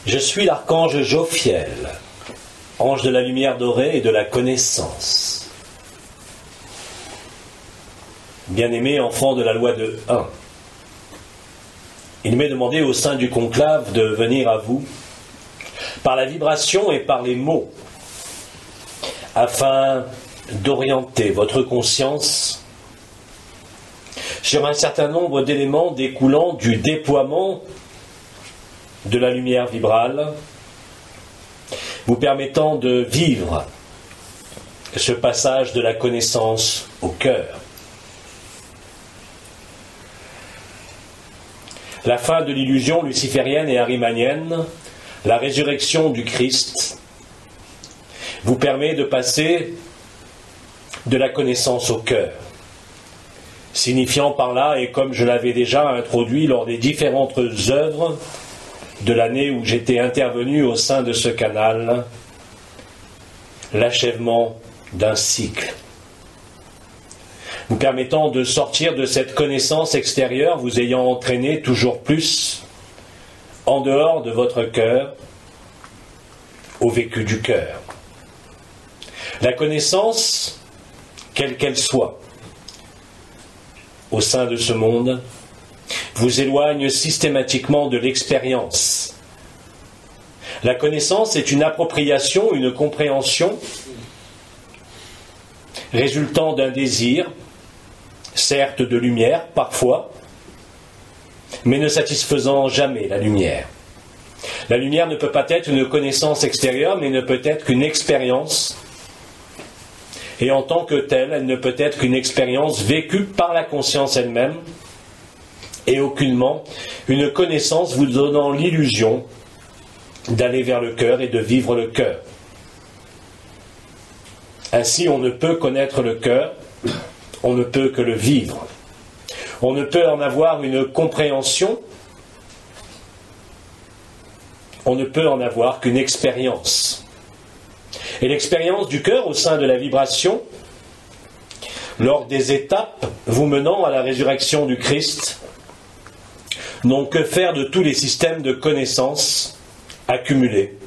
Je suis l'archange Jophiel, ange de la lumière dorée et de la connaissance. Bien-aimé enfant de la loi de 1, il m'est demandé au sein du conclave de venir à vous par la vibration et par les mots afin d'orienter votre conscience sur un certain nombre d'éléments découlant du déploiement de la lumière vibrale, vous permettant de vivre ce passage de la connaissance au cœur. La fin de l'illusion luciférienne et arimanienne, la résurrection du Christ, vous permet de passer de la connaissance au cœur, signifiant par là, et comme je l'avais déjà introduit lors des différentes œuvres de l'année où j'étais intervenu au sein de ce canal, l'achèvement d'un cycle, vous permettant de sortir de cette connaissance extérieure, vous ayant entraîné toujours plus en dehors de votre cœur, au vécu du cœur. La connaissance, quelle qu'elle soit, au sein de ce monde, vous éloigne systématiquement de l'expérience. La connaissance est une appropriation, une compréhension résultant d'un désir, certes de lumière parfois, mais ne satisfaisant jamais la lumière. La lumière ne peut pas être une connaissance extérieure, mais ne peut être qu'une expérience. Et en tant que telle, elle ne peut être qu'une expérience vécue par la conscience elle-même, et aucunement une connaissance vous donnant l'illusion d'aller vers le cœur et de vivre le cœur. Ainsi, on ne peut connaître le cœur, on ne peut que le vivre. On ne peut en avoir une compréhension, on ne peut en avoir qu'une expérience. Et l'expérience du cœur au sein de la vibration, lors des étapes vous menant à la résurrection du Christ, n'ont que faire de tous les systèmes de connaissances accumulés,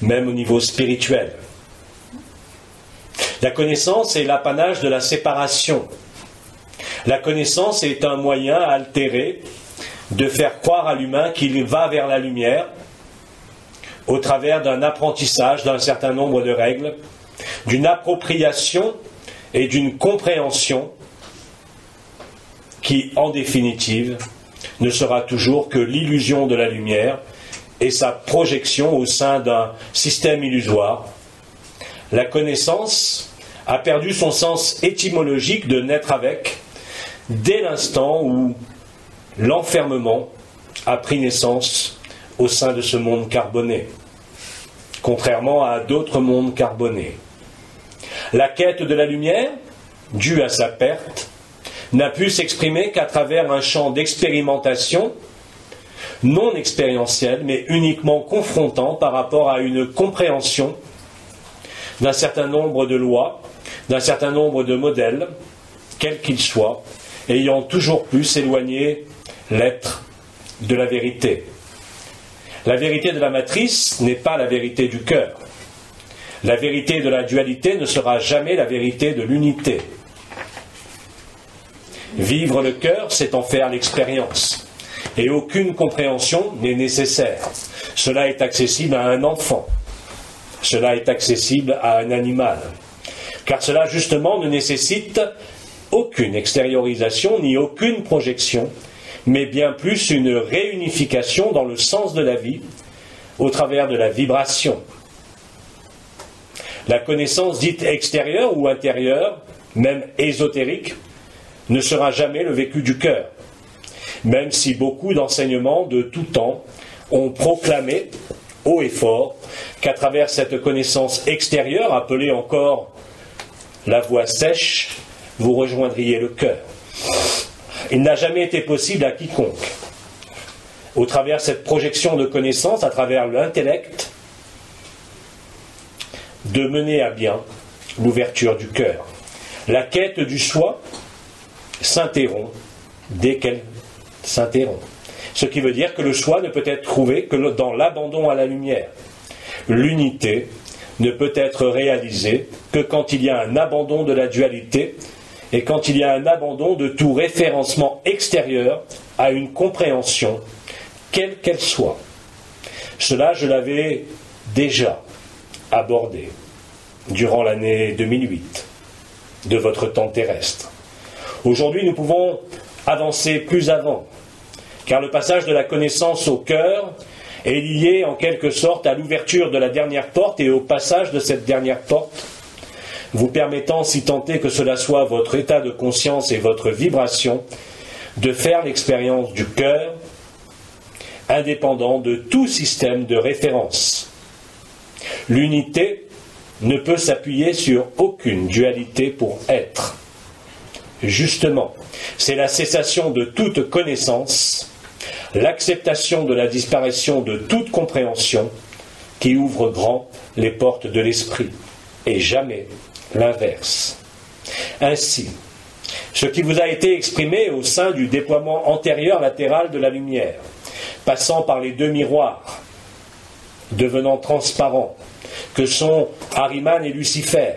même au niveau spirituel. La connaissance est l'apanage de la séparation. La connaissance est un moyen altéré de faire croire à l'humain qu'il va vers la lumière au travers d'un apprentissage d'un certain nombre de règles, d'une appropriation et d'une compréhension qui, en définitive, ne sera toujours que l'illusion de la lumière et sa projection au sein d'un système illusoire. La connaissance a perdu son sens étymologique de naître avec dès l'instant où l'enfermement a pris naissance au sein de ce monde carboné, contrairement à d'autres mondes carbonés. La quête de la lumière, due à sa perte, n'a pu s'exprimer qu'à travers un champ d'expérimentation non expérientiel, mais uniquement confrontant par rapport à une compréhension d'un certain nombre de lois, d'un certain nombre de modèles, quels qu'ils soient, ayant toujours plus éloigné l'être de la vérité. La vérité de la matrice n'est pas la vérité du cœur. La vérité de la dualité ne sera jamais la vérité de l'unité. Vivre le cœur, c'est en faire l'expérience. Et aucune compréhension n'est nécessaire. Cela est accessible à un enfant. Cela est accessible à un animal. Car cela, justement, ne nécessite aucune extériorisation ni aucune projection, mais bien plus une réunification dans le sens de la vie, au travers de la vibration. La connaissance dite extérieure ou intérieure, même ésotérique, ne sera jamais le vécu du cœur, même si beaucoup d'enseignements de tout temps ont proclamé, haut et fort, qu'à travers cette connaissance extérieure, appelée encore la voie sèche, vous rejoindriez le cœur. Il n'a jamais été possible à quiconque, au travers de cette projection de connaissance, à travers l'intellect, de mener à bien l'ouverture du cœur. La quête du soi s'interrompt dès qu'elle s'interrompt. Ce qui veut dire que le soi ne peut être trouvé que dans l'abandon à la lumière. L'unité ne peut être réalisée que quand il y a un abandon de la dualité et quand il y a un abandon de tout référencement extérieur à une compréhension, quelle qu'elle soit. Cela, je l'avais déjà abordé durant l'année 2008 de votre temps terrestre. Aujourd'hui, nous pouvons avancer plus avant, car le passage de la connaissance au cœur est lié en quelque sorte à l'ouverture de la dernière porte et au passage de cette dernière porte, vous permettant, si tant est que cela soit votre état de conscience et votre vibration, de faire l'expérience du cœur indépendant de tout système de référence. L'unité ne peut s'appuyer sur aucune dualité pour être. Justement, c'est la cessation de toute connaissance, l'acceptation de la disparition de toute compréhension qui ouvre grand les portes de l'esprit, et jamais l'inverse. Ainsi, ce qui vous a été exprimé au sein du déploiement antérieur latéral de la lumière, passant par les deux miroirs, devenant transparents, que sont Ahriman et Lucifer,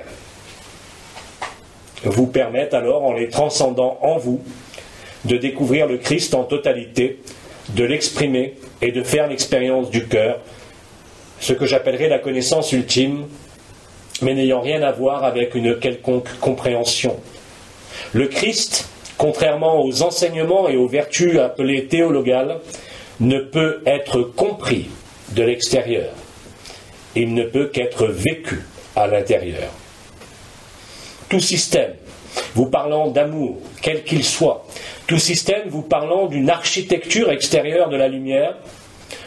vous permettent alors, en les transcendant en vous, de découvrir le Christ en totalité, de l'exprimer et de faire l'expérience du cœur, ce que j'appellerais la connaissance ultime, mais n'ayant rien à voir avec une quelconque compréhension. Le Christ, contrairement aux enseignements et aux vertus appelées théologales, ne peut être compris de l'extérieur. Il ne peut qu'être vécu à l'intérieur. Tout système vous parlant d'amour, quel qu'il soit, tout système vous parlant d'une architecture extérieure de la lumière,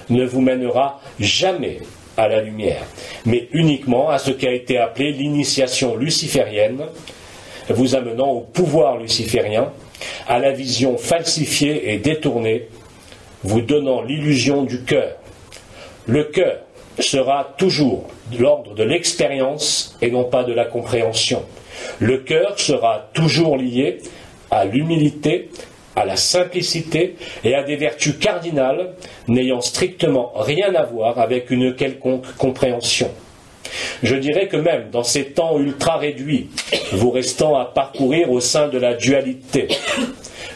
ne vous mènera jamais à la lumière, mais uniquement à ce qui a été appelé l'initiation luciférienne, vous amenant au pouvoir luciférien, à la vision falsifiée et détournée, vous donnant l'illusion du cœur. Le cœur sera toujours l'ordre de l'expérience et non pas de la compréhension. Le cœur sera toujours lié à l'humilité, à la simplicité et à des vertus cardinales n'ayant strictement rien à voir avec une quelconque compréhension. Je dirais que même dans ces temps ultra réduits, vous restant à parcourir au sein de la dualité,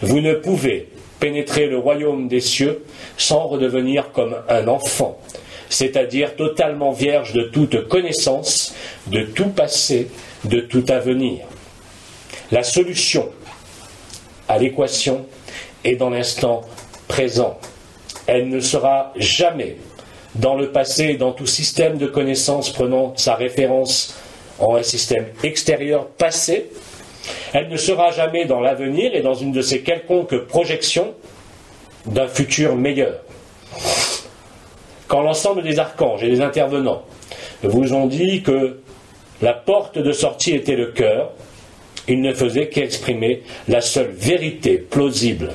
vous ne pouvez pénétrer le royaume des cieux sans redevenir comme un enfant, c'est-à-dire totalement vierge de toute connaissance, de tout passé, de tout avenir. La solution à l'équation est dans l'instant présent. Elle ne sera jamais dans le passé et dans tout système de connaissance prenant sa référence en un système extérieur passé. Elle ne sera jamais dans l'avenir et dans une de ces quelconques projections d'un futur meilleur. Quand l'ensemble des archanges et des intervenants vous ont dit que la porte de sortie était le cœur, ils ne faisaient qu'exprimer la seule vérité plausible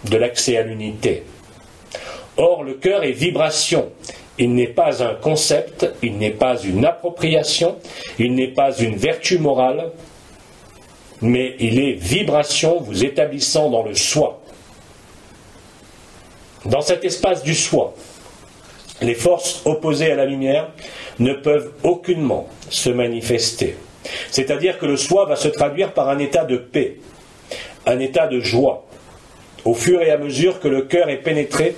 de l'accès à l'unité. Or, le cœur est vibration. Il n'est pas un concept, il n'est pas une appropriation, il n'est pas une vertu morale, mais il est vibration vous établissant dans le soi. Dans cet espace du soi, les forces opposées à la lumière ne peuvent aucunement se manifester. C'est-à-dire que le soi va se traduire par un état de paix, un état de joie. Au fur et à mesure que le cœur est pénétré,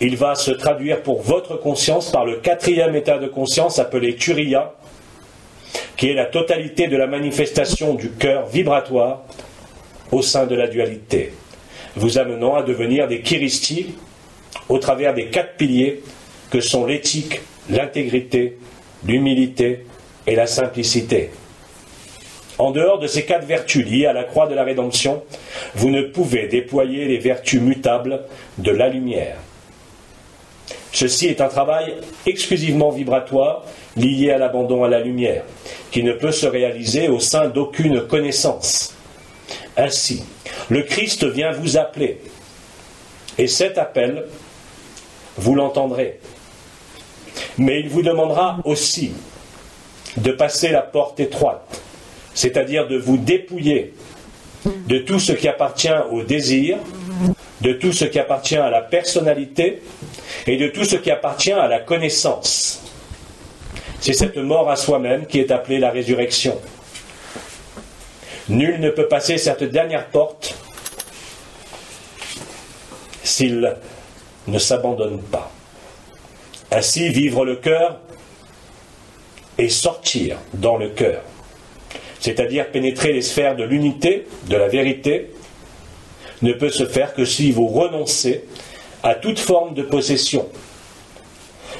il va se traduire pour votre conscience par le quatrième état de conscience appelé Turiya, qui est la totalité de la manifestation du cœur vibratoire au sein de la dualité, vous amenant à devenir des Kiristis au travers des 4 piliers que sont l'éthique, l'intégrité, l'humilité et la simplicité. En dehors de ces 4 vertus liées à la croix de la rédemption, vous ne pouvez déployer les vertus mutables de la lumière. Ceci est un travail exclusivement vibratoire lié à l'abandon à la lumière, qui ne peut se réaliser au sein d'aucune connaissance. Ainsi, le Christ vient vous appeler, et cet appel, vous l'entendrez. Mais il vous demandera aussi de passer la porte étroite, c'est-à-dire de vous dépouiller de tout ce qui appartient au désir, de tout ce qui appartient à la personnalité et de tout ce qui appartient à la connaissance. C'est cette mort à soi-même qui est appelée la résurrection. Nul ne peut passer cette dernière porte s'il ne s'abandonne pas. Ainsi, vivre le cœur et sortir dans le cœur, c'est-à-dire pénétrer les sphères de l'unité, de la vérité, ne peut se faire que si vous renoncez à toute forme de possession.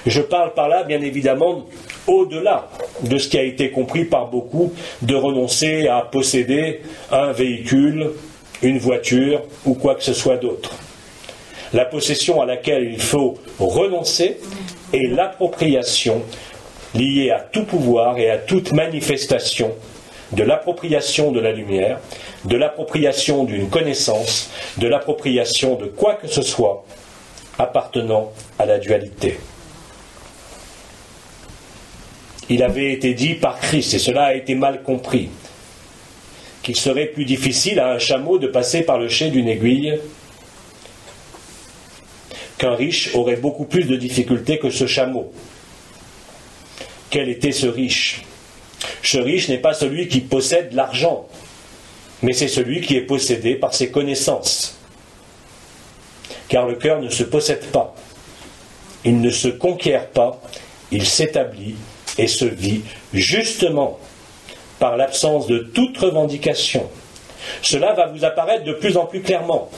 Je parle par là, bien évidemment, au-delà de ce qui a été compris par beaucoup, de renoncer à posséder un véhicule, une voiture ou quoi que ce soit d'autre. La possession à laquelle il faut renoncer est l'appropriation liée à tout pouvoir et à toute manifestation, de l'appropriation de la lumière, de l'appropriation d'une connaissance, de l'appropriation de quoi que ce soit appartenant à la dualité. Il avait été dit par Christ, et cela a été mal compris, qu'il serait plus difficile à un chameau de passer par le chai d'une aiguille, qu'un riche aurait beaucoup plus de difficultés que ce chameau. Quel était ce riche ? Ce riche n'est pas celui qui possède l'argent, mais c'est celui qui est possédé par ses connaissances. Car le cœur ne se possède pas, il ne se conquiert pas, il s'établit et se vit justement par l'absence de toute revendication. Cela va vous apparaître de plus en plus clairement.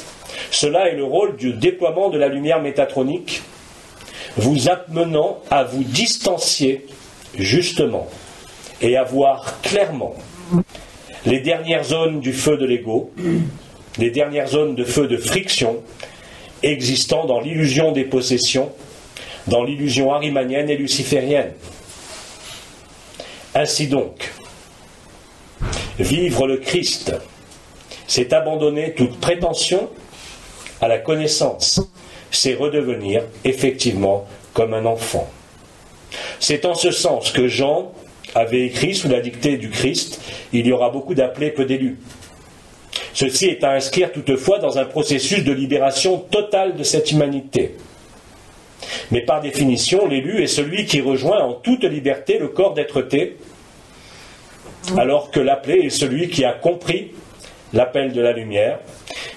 Cela est le rôle du déploiement de la lumière métatronique, vous amenant à vous distancier justement et à voir clairement les dernières zones du feu de l'ego, les dernières zones de feu de friction existant dans l'illusion des possessions, dans l'illusion arimanienne et luciférienne. Ainsi donc, vivre le Christ, c'est abandonner toute prétention à la connaissance, c'est redevenir effectivement comme un enfant. C'est en ce sens que Jean avait écrit sous la dictée du Christ, il y aura beaucoup d'appelés, peu d'élus. Ceci est à inscrire toutefois dans un processus de libération totale de cette humanité. Mais par définition, l'élu est celui qui rejoint en toute liberté le corps d'être-té, alors que l'appelé est celui qui a compris l'appel de la lumière,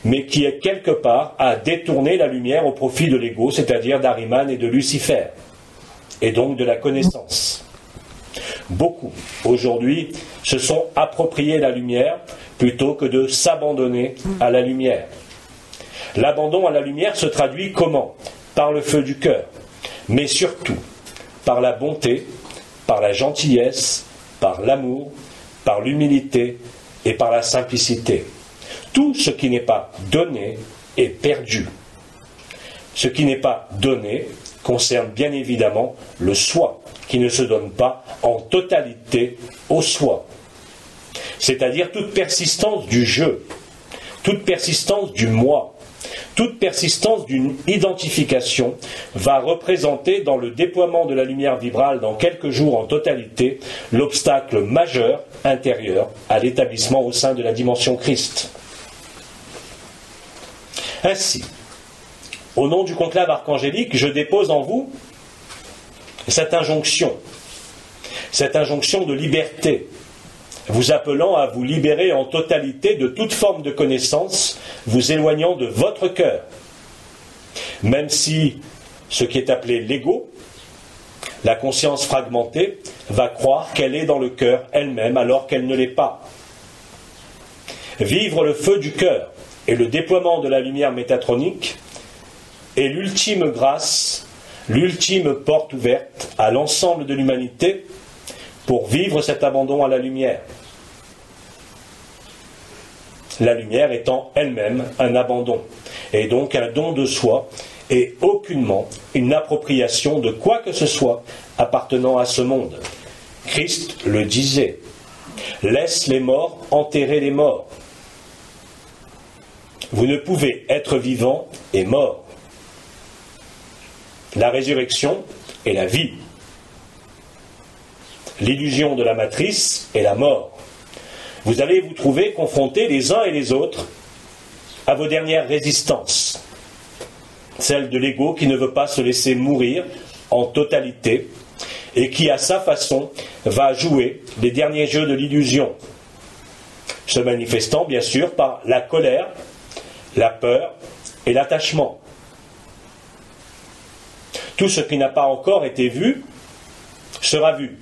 mais qui est quelque part à détourner la lumière au profit de l'ego, c'est-à-dire d'Ariman et de Lucifer, et donc de la connaissance. Beaucoup, aujourd'hui, se sont appropriés la lumière plutôt que de s'abandonner à la lumière. L'abandon à la lumière se traduit comment ? Par le feu du cœur, mais surtout par la bonté, par la gentillesse, par l'amour, par l'humilité et par la simplicité. Tout ce qui n'est pas donné est perdu. Ce qui n'est pas donné concerne bien évidemment le soi, qui ne se donne pas en totalité au soi. C'est-à-dire toute persistance du je, toute persistance du moi, toute persistance d'une identification va représenter dans le déploiement de la lumière vibrale dans quelques jours en totalité l'obstacle majeur intérieur à l'établissement au sein de la dimension Christ. Ainsi, au nom du conclave archangélique, je dépose en vous cette injonction de liberté, vous appelant à vous libérer en totalité de toute forme de connaissance, vous éloignant de votre cœur. Même si ce qui est appelé l'ego, la conscience fragmentée, va croire qu'elle est dans le cœur elle-même alors qu'elle ne l'est pas. Vivre le feu du cœur et le déploiement de la lumière métatronique est l'ultime grâce, l'ultime porte ouverte à l'ensemble de l'humanité pour vivre cet abandon à la lumière. La lumière étant elle-même un abandon, et donc un don de soi, et aucunement une appropriation de quoi que ce soit appartenant à ce monde. Christ le disait, « Laisse les morts enterrer les morts. » Vous ne pouvez être vivant et mort. La résurrection est la vie. l'illusion de la matrice et la mort. Vous allez vous trouver confrontés les uns et les autres à vos dernières résistances, celle de l'ego qui ne veut pas se laisser mourir en totalité et qui, à sa façon, va jouer les derniers jeux de l'illusion, se manifestant bien sûr par la colère, la peur et l'attachement. Tout ce qui n'a pas encore été vu sera vu,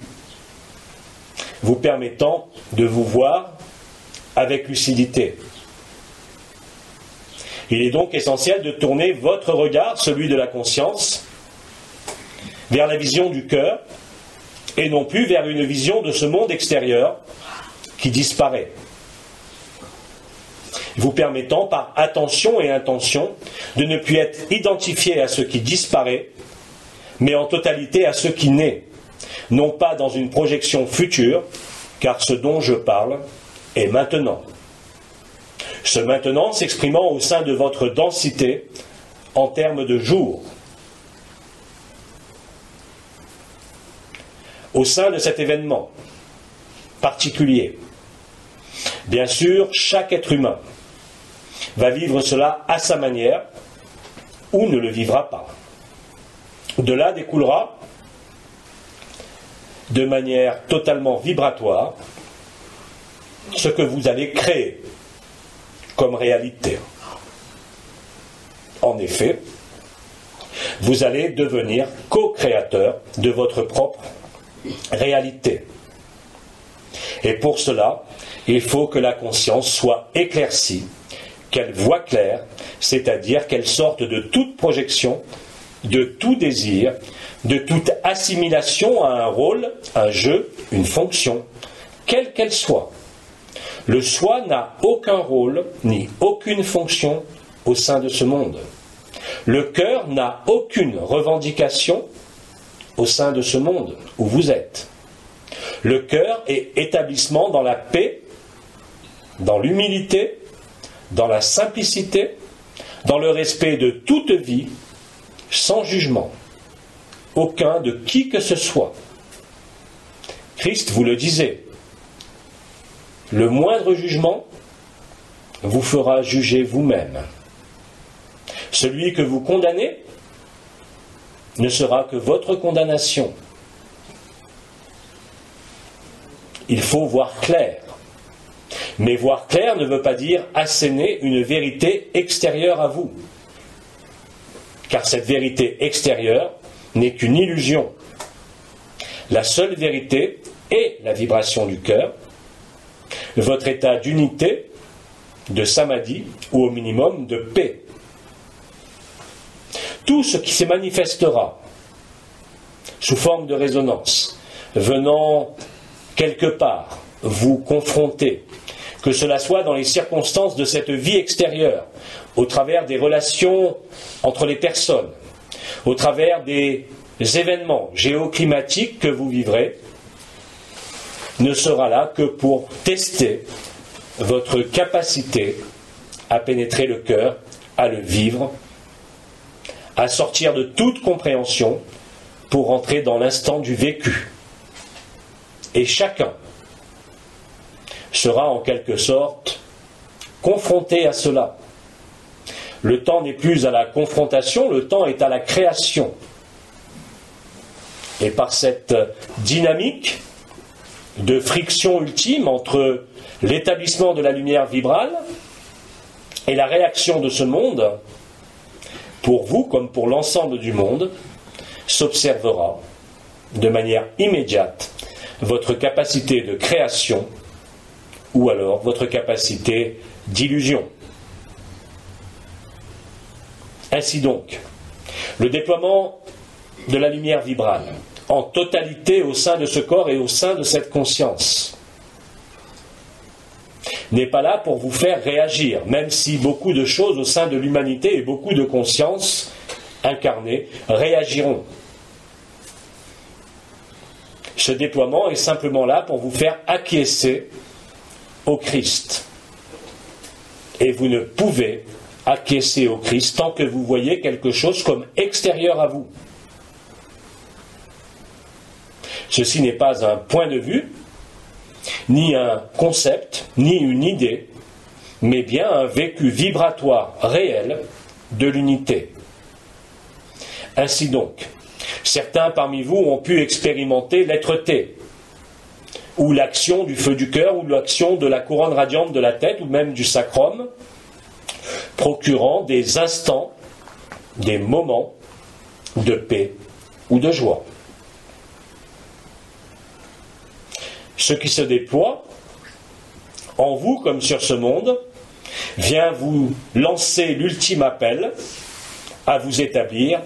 vous permettant de vous voir avec lucidité. Il est donc essentiel de tourner votre regard, celui de la conscience, vers la vision du cœur et non plus vers une vision de ce monde extérieur qui disparaît, vous permettant par attention et intention de ne plus être identifié à ce qui disparaît, mais en totalité à ce qui naît, non pas dans une projection future, car ce dont je parle est maintenant. Ce maintenant s'exprimant au sein de votre densité en termes de jour. Au sein de cet événement particulier, bien sûr, chaque être humain va vivre cela à sa manière ou ne le vivra pas. De là découlera, de manière totalement vibratoire, ce que vous allez créer comme réalité. En effet, vous allez devenir co-créateur de votre propre réalité. Et pour cela, il faut que la conscience soit éclaircie, qu'elle voie clair, c'est-à-dire qu'elle sorte de toute projection, de tout désir, de toute assimilation à un rôle, un jeu, une fonction, quelle qu'elle soit. Le soi n'a aucun rôle ni aucune fonction au sein de ce monde. Le cœur n'a aucune revendication au sein de ce monde où vous êtes. Le cœur est établissement dans la paix, dans l'humilité, dans la simplicité, dans le respect de toute vie, sans jugement, aucun de qui que ce soit. Christ vous le disait, le moindre jugement vous fera juger vous-même. Celui que vous condamnez ne sera que votre condamnation. Il faut voir clair. Mais voir clair ne veut pas dire asséner une vérité extérieure à vous. Car cette vérité extérieure n'est qu'une illusion. La seule vérité est la vibration du cœur, votre état d'unité, de samadhi, ou au minimum de paix. Tout ce qui se manifestera sous forme de résonance, venant quelque part vous confronter, que cela soit dans les circonstances de cette vie extérieure, au travers des relations entre les personnes, au travers des événements géoclimatiques que vous vivrez, ne sera là que pour tester votre capacité à pénétrer le cœur, à le vivre, à sortir de toute compréhension pour entrer dans l'instant du vécu. Et chacun sera en quelque sorte confronté à cela. Le temps n'est plus à la confrontation, le temps est à la création. Et par cette dynamique de friction ultime entre l'établissement de la lumière vibrale et la réaction de ce monde, pour vous comme pour l'ensemble du monde, s'observera de manière immédiate votre capacité de création ou alors votre capacité d'illusion. Ainsi donc, le déploiement de la lumière vibrale en totalité au sein de ce corps et au sein de cette conscience n'est pas là pour vous faire réagir, même si beaucoup de choses au sein de l'humanité et beaucoup de consciences incarnées réagiront. Ce déploiement est simplement là pour vous faire acquiescer au Christ. Et vous ne pouvez acquiescer au Christ tant que vous voyez quelque chose comme extérieur à vous. Ceci n'est pas un point de vue, ni un concept, ni une idée, mais bien un vécu vibratoire réel de l'unité. Ainsi donc, certains parmi vous ont pu expérimenter l'être-té, ou l'action du feu du cœur, ou l'action de la couronne radiante de la tête, ou même du sacrum, procurant des instants, des moments de paix ou de joie. Ce qui se déploie en vous comme sur ce monde vient vous lancer l'ultime appel à vous établir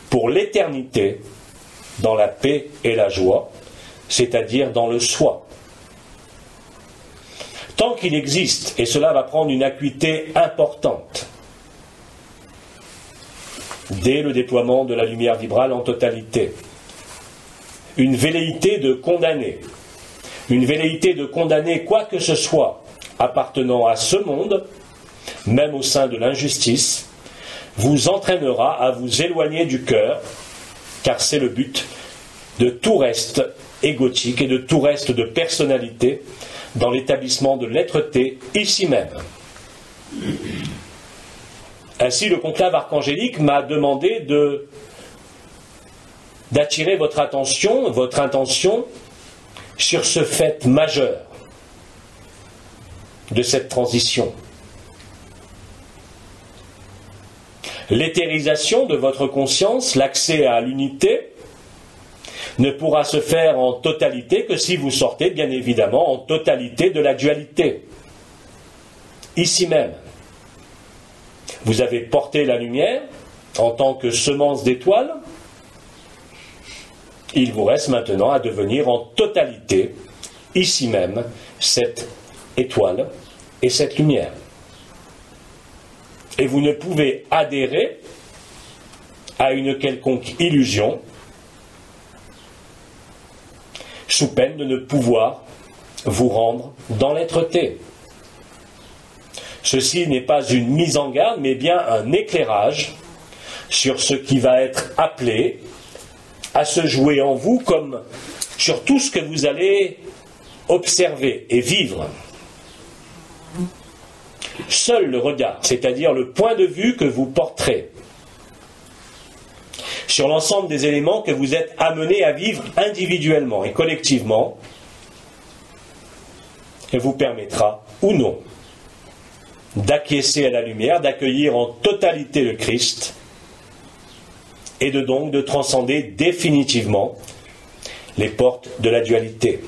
pour l'éternité dans la paix et la joie, c'est-à-dire dans le soi. Tant qu'il existe, et cela va prendre une acuité importante, dès le déploiement de la lumière vibrale en totalité, une velléité de condamner, quoi que ce soit appartenant à ce monde, même au sein de l'injustice, vous entraînera à vous éloigner du cœur, car c'est le but de tout reste égotique et de tout reste de personnalité dans l'établissement de l'être-té ici même. Ainsi, le conclave archangélique m'a demandé d'attirer votre intention sur ce fait majeur de cette transition. L'éthérisation de votre conscience, l'accès à l'unité, ne pourra se faire en totalité que si vous sortez, bien évidemment, en totalité de la dualité. Ici même, vous avez porté la lumière en tant que semence d'étoiles. Il vous reste maintenant à devenir en totalité, ici même, cette étoile et cette lumière. Et vous ne pouvez adhérer à une quelconque illusion sous peine de ne pouvoir vous rendre dans l'être-té. Ceci n'est pas une mise en garde, mais bien un éclairage sur ce qui va être appelé à se jouer en vous, comme sur tout ce que vous allez observer et vivre. Seul le regard, c'est-à-dire le point de vue que vous porterez sur l'ensemble des éléments que vous êtes amenés à vivre individuellement et collectivement, vous permettra ou non d'acquiescer à la lumière, d'accueillir en totalité le Christ et donc de transcender définitivement les portes de la dualité.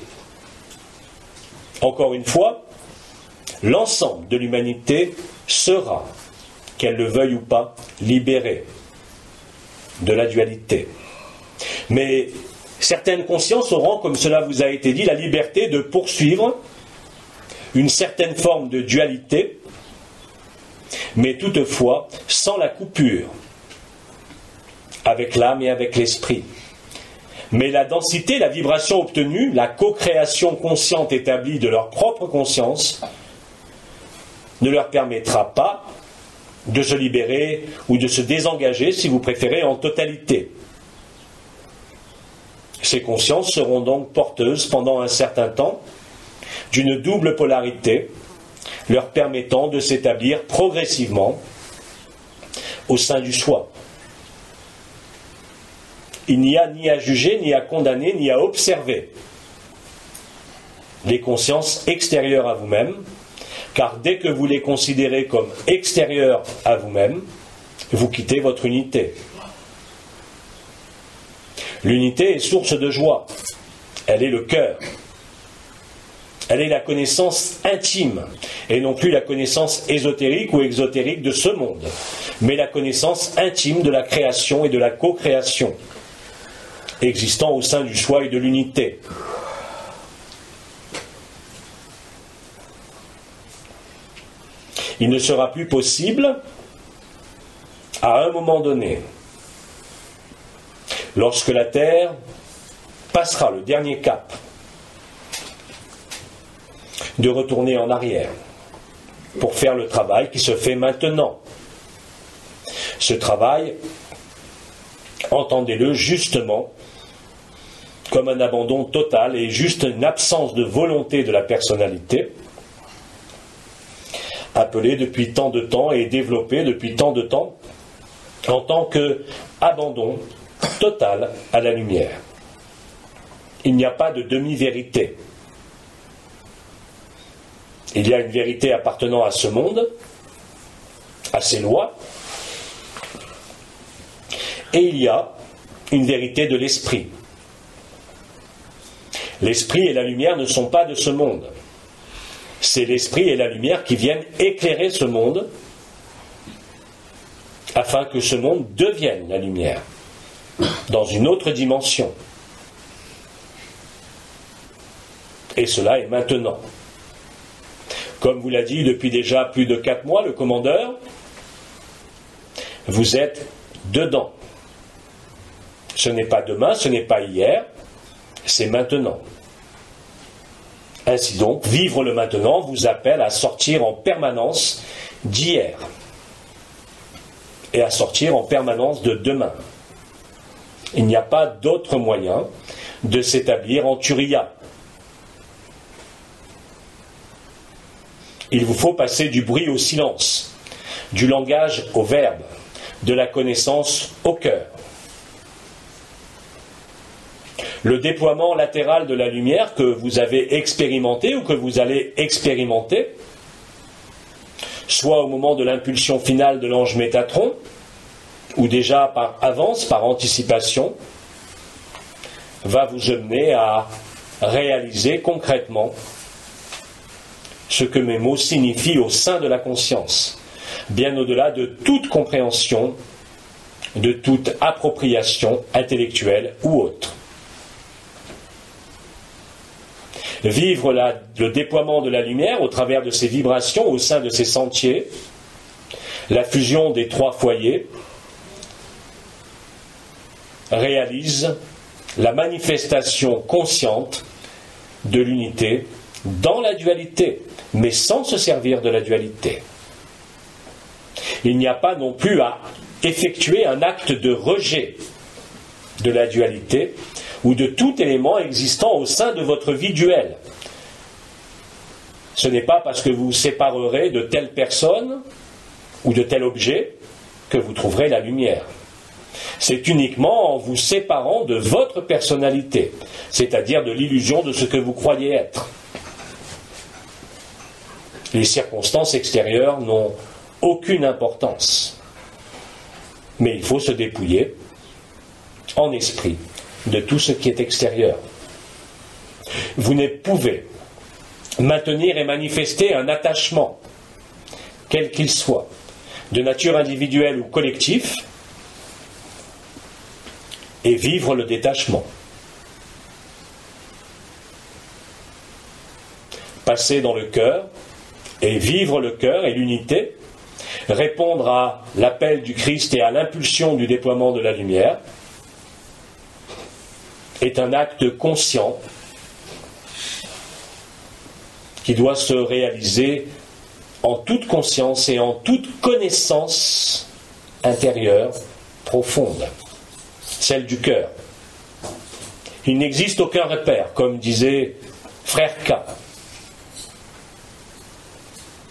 Encore une fois, l'ensemble de l'humanité sera, qu'elle le veuille ou pas, libérée de la dualité. Mais certaines consciences auront, comme cela vous a été dit, la liberté de poursuivre une certaine forme de dualité, mais toutefois sans la coupure avec l'âme et avec l'esprit. Mais la densité, la vibration obtenue, la co-création consciente établie de leur propre conscience ne leur permettra pas de se libérer ou de se désengager, si vous préférez, en totalité. Ces consciences seront donc porteuses pendant un certain temps d'une double polarité, leur permettant de s'établir progressivement au sein du soi. Il n'y a ni à juger, ni à condamner, ni à observer les consciences extérieures à vous-même, car dès que vous les considérez comme extérieures à vous-même, vous quittez votre unité. L'unité est source de joie. Elle est le cœur. Elle est la connaissance intime, et non plus la connaissance ésotérique ou exotérique de ce monde, mais la connaissance intime de la création et de la co-création, existant au sein du soi et de l'unité. Il ne sera plus possible, à un moment donné, lorsque la Terre passera le dernier cap, de retourner en arrière pour faire le travail qui se fait maintenant. Ce travail, entendez-le justement comme un abandon total et juste une absence de volonté de la personnalité, appelée depuis tant de temps et développée depuis tant de temps en tant qu'abandon total à la lumière. Il n'y a pas de demi-vérité. Il y a une vérité appartenant à ce monde, à ses lois, et il y a une vérité de l'esprit. L'esprit et la lumière ne sont pas de ce monde. C'est l'esprit et la lumière qui viennent éclairer ce monde afin que ce monde devienne la lumière dans une autre dimension. Et cela est maintenant. Comme vous l'a dit depuis déjà plus de 4 mois, le commandeur, vous êtes dedans. Ce n'est pas demain, ce n'est pas hier, c'est maintenant. Ainsi donc, vivre le maintenant vous appelle à sortir en permanence d'hier et à sortir en permanence de demain. Il n'y a pas d'autre moyen de s'établir en Turiya. Il vous faut passer du bruit au silence, du langage au verbe, de la connaissance au cœur. Le déploiement latéral de la lumière que vous avez expérimenté ou que vous allez expérimenter, soit au moment de l'impulsion finale de l'ange Métatron, ou déjà par avance, par anticipation, va vous amener à réaliser concrètement ce que mes mots signifient au sein de la conscience, bien au-delà de toute compréhension, de toute appropriation intellectuelle ou autre. Vivre le déploiement de la lumière au travers de ces vibrations au sein de ces sentiers, la fusion des 3 foyers, réalise la manifestation consciente de l'unité dans la dualité, mais sans se servir de la dualité. Il n'y a pas non plus à effectuer un acte de rejet de la dualité ou de tout élément existant au sein de votre vie duelle. Ce n'est pas parce que vous vous séparerez de telle personne ou de tel objet que vous trouverez la lumière. C'est uniquement en vous séparant de votre personnalité, c'est-à-dire de l'illusion de ce que vous croyez être. Les circonstances extérieures n'ont aucune importance. Mais il faut se dépouiller en esprit de tout ce qui est extérieur. Vous ne pouvez maintenir et manifester un attachement, quel qu'il soit, de nature individuelle ou collective, et vivre le détachement. Passer dans le cœur et vivre le cœur et l'unité, répondre à l'appel du Christ et à l'impulsion du déploiement de la lumière, est un acte conscient qui doit se réaliser en toute conscience et en toute connaissance intérieure profonde, celle du cœur. Il n'existe aucun repère, comme disait Frère K.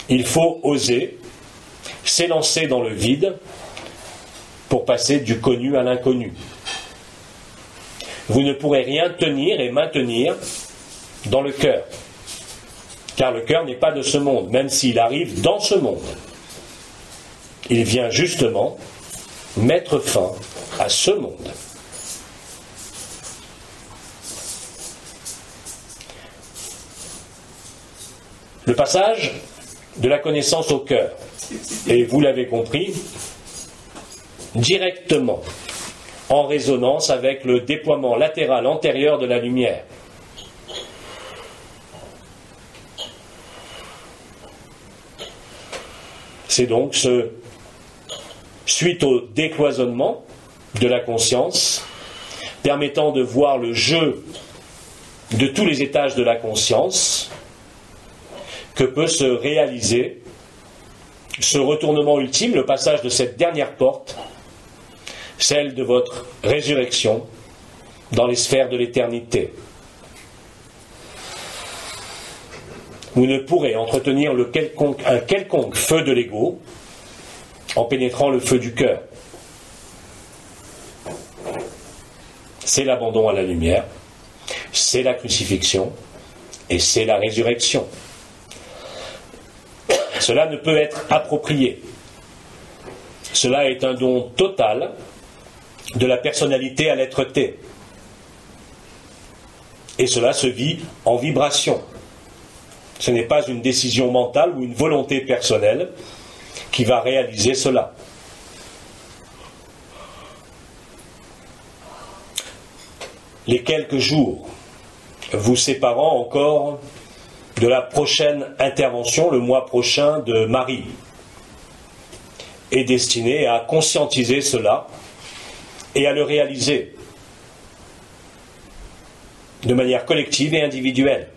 Il faut oser s'élancer dans le vide pour passer du connu à l'inconnu. Vous ne pourrez rien tenir et maintenir dans le cœur, car le cœur n'est pas de ce monde, même s'il arrive dans ce monde. Il vient justement mettre fin à ce monde. Le passage de la connaissance au cœur, et vous l'avez compris, directement en résonance avec le déploiement latéral antérieur de la lumière. C'est donc suite au décloisonnement de la conscience, permettant de voir le jeu de tous les étages de la conscience, que peut se réaliser ce retournement ultime, le passage de cette dernière porte, celle de votre résurrection, dans les sphères de l'éternité. Vous ne pourrez entretenir un quelconque feu de l'ego en pénétrant le feu du cœur. C'est l'abandon à la lumière, c'est la crucifixion et c'est la résurrection. Cela ne peut être approprié. Cela est un don total de la personnalité à l'être-té. Et cela se vit en vibration. Ce n'est pas une décision mentale ou une volonté personnelle qui va réaliser cela. Les quelques jours vous séparant encore de la prochaine intervention, le mois prochain, de Marie, est destiné à conscientiser cela et à le réaliser de manière collective et individuelle.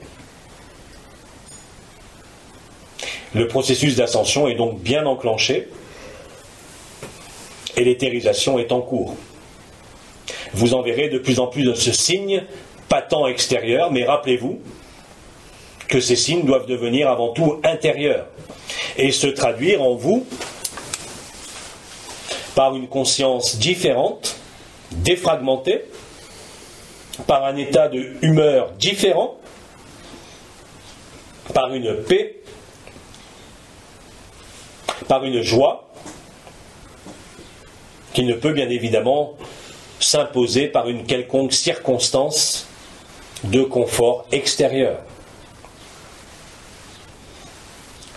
Le processus d'ascension est donc bien enclenché et l'éthérisation est en cours. Vous en verrez de plus en plus de ce signe, pas tant extérieur, mais rappelez-vous que ces signes doivent devenir avant tout intérieurs et se traduire en vous par une conscience différente, défragmentée, par un état de humeur différent, par une paix, par une joie qui ne peut bien évidemment s'imposer par une quelconque circonstance de confort extérieur.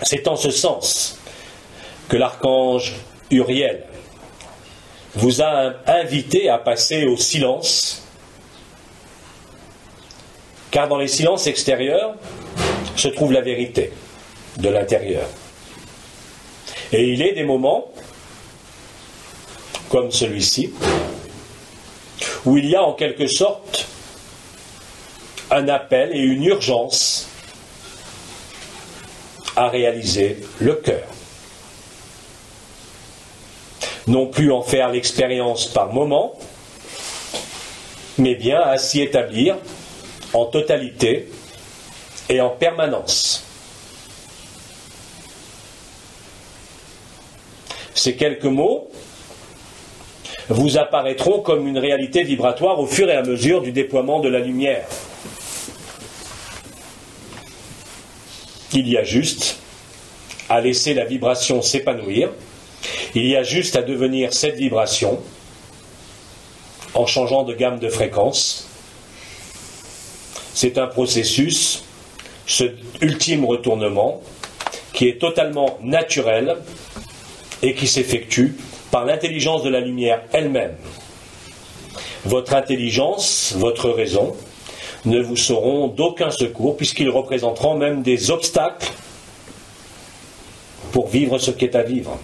C'est en ce sens que l'archange Uriel vous a invité à passer au silence, car dans les silences extérieurs se trouve la vérité de l'intérieur. Et il est des moments, comme celui-ci, où il y a en quelque sorte un appel et une urgence à réaliser le cœur. Non plus en faire l'expérience par moment, mais bien à s'y établir en totalité et en permanence. Ces quelques mots vous apparaîtront comme une réalité vibratoire au fur et à mesure du déploiement de la lumière. Il y a juste à laisser la vibration s'épanouir, il y a juste à devenir cette vibration en changeant de gamme de fréquence. C'est un processus, ce ultime retournement, qui est totalement naturel et qui s'effectue par l'intelligence de la lumière elle-même. Votre intelligence, votre raison, ne vous seront d'aucun secours, puisqu'ils représenteront même des obstacles pour vivre ce qu'est à vivre.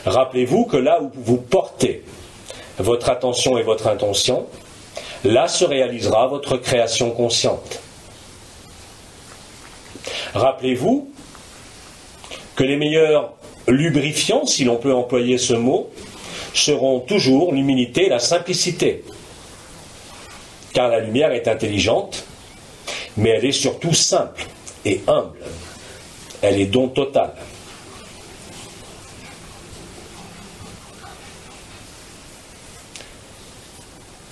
Rappelez-vous que là où vous portez votre attention et votre intention, là se réalisera votre création consciente. Rappelez-vous que les meilleurs lubrifiants, si l'on peut employer ce mot, seront toujours l'humilité et la simplicité. Car la lumière est intelligente, mais elle est surtout simple et humble. Elle est don total.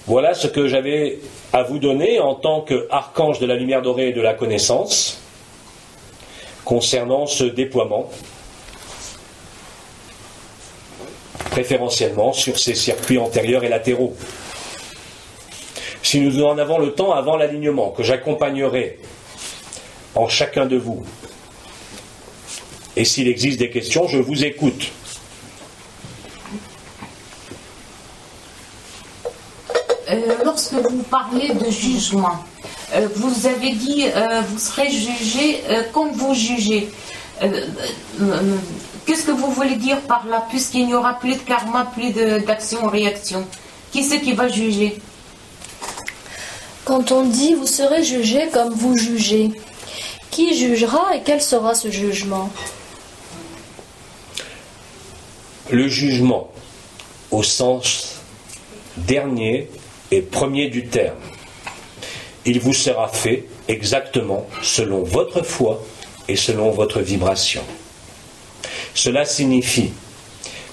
Voilà ce que j'avais à vous donner en tant qu'archange de la lumière dorée et de la connaissance concernant ce déploiement, préférentiellement sur ces circuits antérieurs et latéraux. Si nous en avons le temps avant l'alignement, que j'accompagnerai en chacun de vous, et s'il existe des questions, je vous écoute. Lorsque vous parlez de jugement, vous avez dit vous serez jugé comme vous jugez. Qu'est-ce que vous voulez dire par là, puisqu'il n'y aura plus de karma, plus d'action-réaction? Qui c'est qui va juger? Quand on dit vous serez jugé comme vous jugez, qui jugera et quel sera ce jugement? Le jugement, au sens dernier, et premier du terme. Il vous sera fait exactement selon votre foi et selon votre vibration. Cela signifie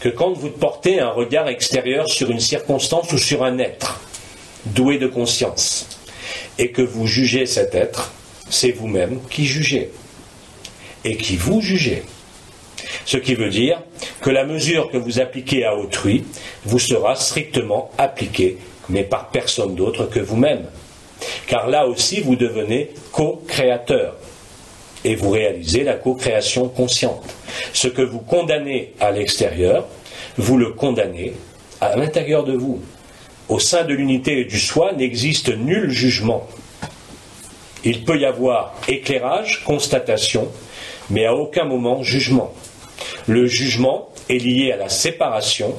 que quand vous portez un regard extérieur sur une circonstance ou sur un être doué de conscience, et que vous jugez cet être, c'est vous-même qui jugez, et qui vous jugez. Ce qui veut dire que la mesure que vous appliquez à autrui vous sera strictement appliquée, mais par personne d'autre que vous-même. Car là aussi, vous devenez co-créateur, et vous réalisez la co-création consciente. Ce que vous condamnez à l'extérieur, vous le condamnez à l'intérieur de vous. Au sein de l'unité et du soi n'existe nul jugement. Il peut y avoir éclairage, constatation, mais à aucun moment jugement. Le jugement est lié à la séparation,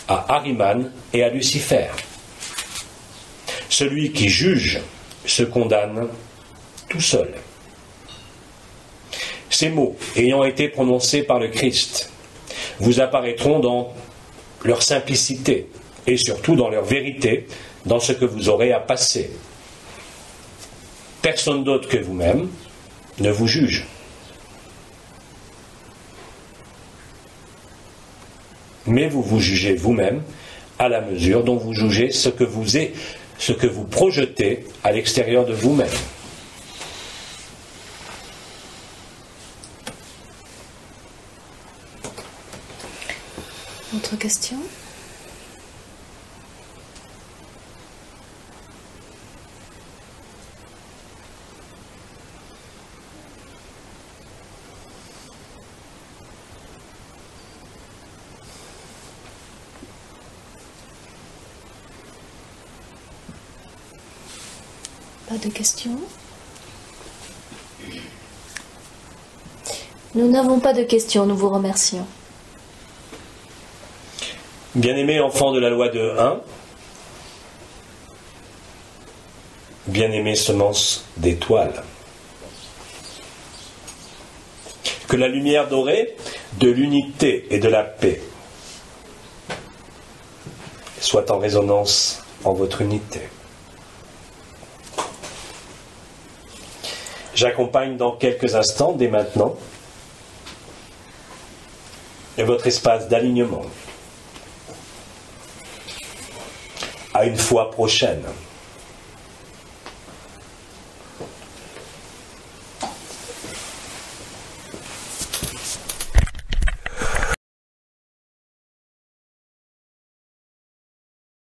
à Ahriman et à Lucifer. Celui qui juge se condamne tout seul. Ces mots, ayant été prononcés par le Christ, vous apparaîtront dans leur simplicité et surtout dans leur vérité, dans ce que vous aurez à passer. Personne d'autre que vous-même ne vous juge. Mais vous vous jugez vous-même à la mesure dont vous jugez ce que vous projetez à l'extérieur de vous-même. Autre question ? Pas de questions? Nous n'avons pas de questions, nous vous remercions. Bien-aimés enfants de la loi de 1, bien-aimés semences d'étoiles, que la lumière dorée de l'unité et de la paix soit en résonance en votre unité. J'accompagne dans quelques instants, dès maintenant, votre espace d'alignement. À une fois prochaine.